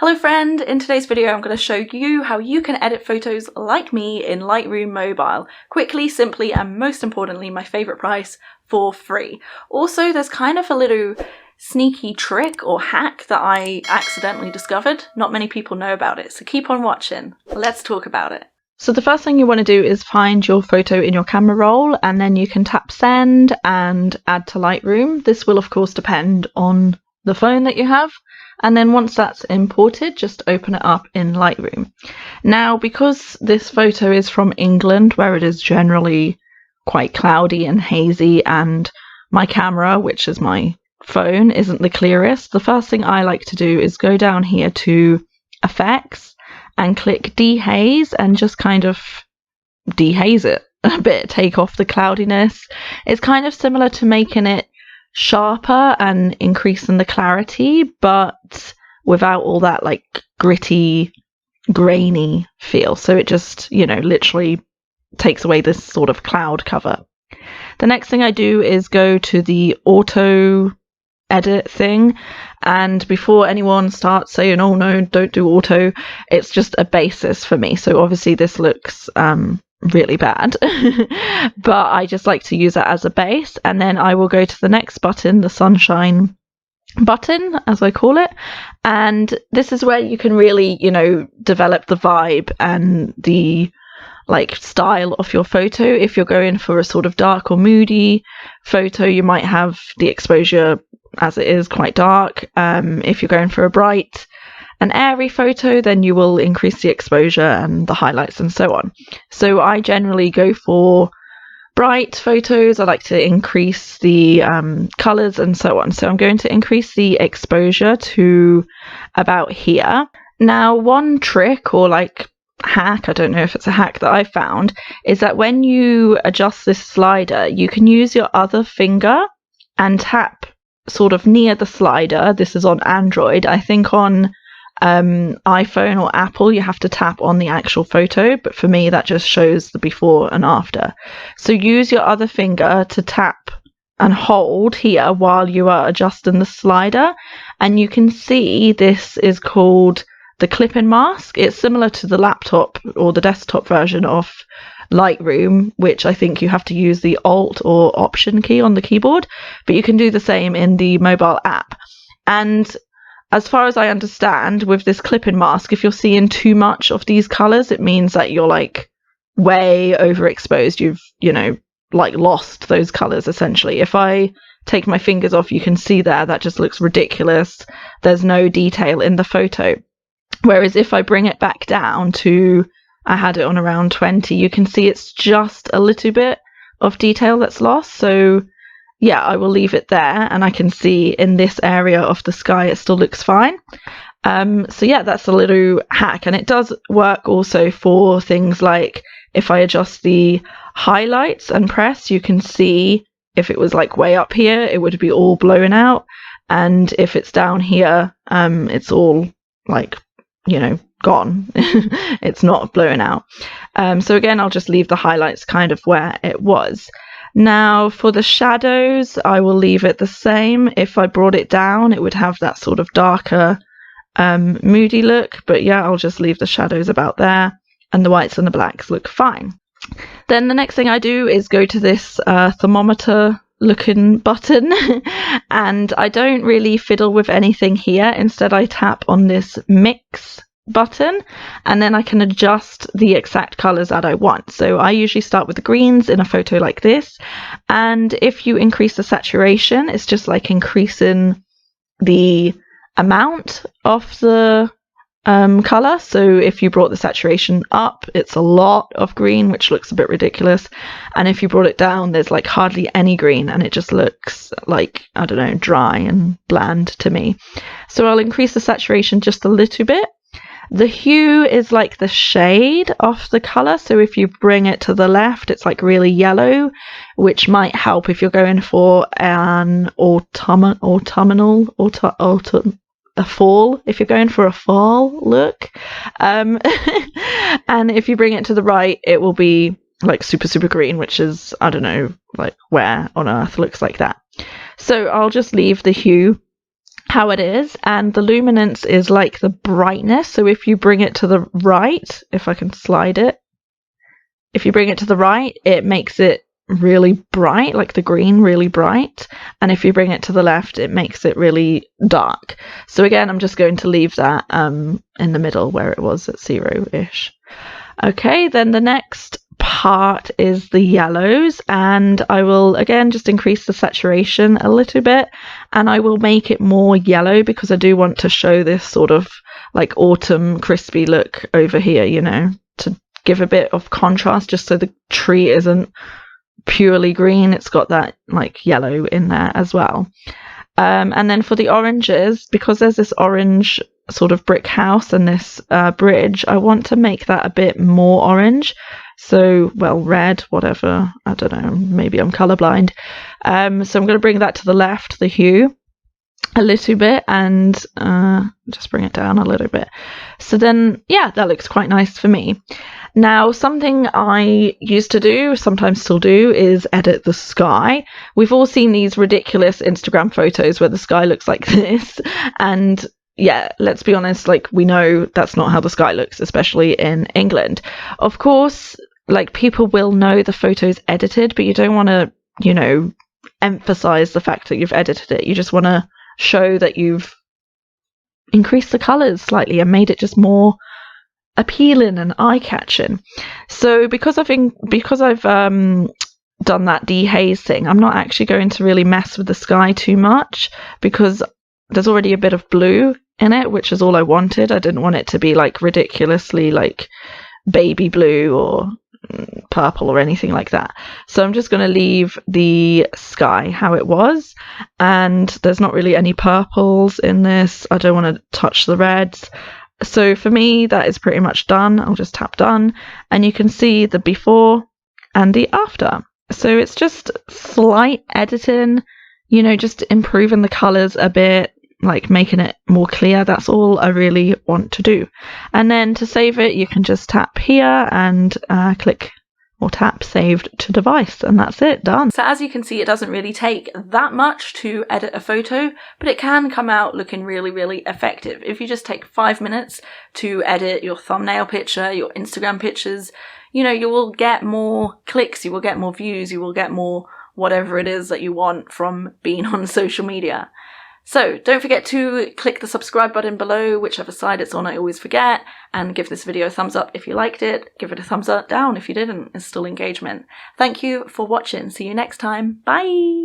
Hello friend, in today's video I'm going to show you how you can edit photos like me in Lightroom Mobile, quickly, simply, and most importantly my favourite price, for free. Also there's kind of a little sneaky trick or hack that I accidentally discovered. Not many people know about it, so keep on watching. Let's talk about it. So the first thing you want to do is find your photo in your camera roll, and then you can tap send and add to Lightroom. This will of course depend on the phone that you have. And then once that's imported, just open it up in Lightroom. Now, because this photo is from England, where it is generally quite cloudy and hazy, and my camera, which is my phone, isn't the clearest, the first thing I like to do is go down here to Effects and click Dehaze and just kind of dehaze it a bit, take off the cloudiness. It's kind of similar to making it sharper and increasing the clarity, but without all that like gritty, grainy feel. So it just, literally takes away this sort of cloud cover. The next thing I do is go to the auto edit thing, and before anyone starts saying, oh no, don't do auto, it's just a basis for me. So obviously this looks really bad, but I just like to use it as a base, and then I will go to the next button, the sunshine button as I call it, and this is where you can really develop the vibe and the style of your photo. If you're going for a sort of dark or moody photo, you might have the exposure as it is quite dark. If you're going for a bright an airy photo, then you will increase the exposure and the highlights and so on. So I generally go for bright photos. I like to increase the colors and so on. So I'm going to increase the exposure to about here. Now, one trick or hack, I don't know if it's a hack that I found, is that when you adjust this slider, you can use your other finger and tap sort of near the slider. This is on Android. I think on iPhone or Apple you have to tap on the actual photo, but for me that just shows the before and after. So use your other finger to tap and hold here while you are adjusting the slider, and you can see this is called the clip-in mask. It's similar to the laptop or the desktop version of Lightroom, which I think you have to use the Alt or Option key on the keyboard, but you can do the same in the mobile app. And as far as I understand, with this clip-in mask, if you're seeing too much of these colors, it means that you're way overexposed. You've, lost those colors essentially. If I take my fingers off, you can see there that just looks ridiculous. There's no detail in the photo. Whereas if I bring it back down to, I had it on around 20, you can see it's just a little bit of detail that's lost. So yeah, I will leave it there, and I can see in this area of the sky it still looks fine. So yeah, that's a little hack, and it does work also for things like if I adjust the highlights and press, you can see if it was way up here, it would be all blown out, and if it's down here, it's all gone. It's not blown out. So again, I'll just leave the highlights kind of where it was. Now for the shadows, I will leave it the same. If I brought it down, it would have that sort of darker, moody look, but yeah, I'll just leave the shadows about there, and the whites and the blacks look fine. Then the next thing I do is go to this thermometer looking button, and I don't really fiddle with anything here. Instead, I tap on this mix button, and then I can adjust the exact colors that I want. So I usually start with the greens in a photo like this, and if you increase the saturation, it's just increasing the amount of the color. So if you brought the saturation up, it's a lot of green, which looks a bit ridiculous, and if you brought it down, there's hardly any green, and it just looks I don't know, dry and bland to me. So I'll increase the saturation just a little bit. The hue is the shade of the color, so if you bring it to the left, it's really yellow, which might help if you're going for an a fall, if you're going for a fall look. And if you bring it to the right, it will be super green, which is, I don't know, where on earth looks like that. So I'll just leave the hue how it is, and the luminance is like the brightness. So if you bring it to the right, if I can slide it, if you bring it to the right, it makes it really bright, like the green really bright, and if you bring it to the left, it makes it really dark. So again, I'm just going to leave that in the middle where it was at 0-ish. Okay, then the next part is the yellows, and I will again just increase the saturation a little bit, and I will make it more yellow because I do want to show this sort of like autumn crispy look over here, you know, to give a bit of contrast, just so the tree isn't purely green, it's got that like yellow in there as well. And then for the oranges, because there's this orange sort of brick house and this bridge, I want to make that a bit more orange. So, well, red, whatever, I don't know, maybe I'm colorblind. So I'm going to bring that to the left, the hue, a little bit, and just bring it down a little bit. So then, yeah, that looks quite nice for me. Now, something I used to do, sometimes still do, is edit the sky. We've all seen these ridiculous Instagram photos where the sky looks like this, and yeah, let's be honest, like, we know that's not how the sky looks, especially in England. Of course, like, people will know the photo's edited, but you don't want to, you know, emphasize the fact that you've edited it. You just want to show that you've increased the colors slightly and made it just more appealing and eye-catching. So because I've done that dehaze thing, I'm not actually going to really mess with the sky too much, because there's already a bit of blue in it, which is all I wanted. I didn't want it to be like ridiculously like baby blue or purple or anything like that. So I'm just going to leave the sky how it was, and there's not really any purples in this. I don't want to touch the reds. So for me, that is pretty much done. I'll just tap done, and you can see the before and the after. So it's just slight editing, you know, just improving the colors a bit, like making it more clear. That's all I really want to do. And then to save it, you can just tap here and click or tap saved to device, and that's it, done. So as you can see, it doesn't really take that much to edit a photo, but it can come out looking really, really effective. If you just take 5 minutes to edit your thumbnail picture, your Instagram pictures, you know, you will get more clicks, you will get more views, you will get more whatever it is that you want from being on social media. So don't forget to click the subscribe button below, whichever side it's on, I always forget, and give this video a thumbs up if you liked it. Give it a thumbs up down if you didn't. It's still engagement. Thank you for watching. See you next time. Bye!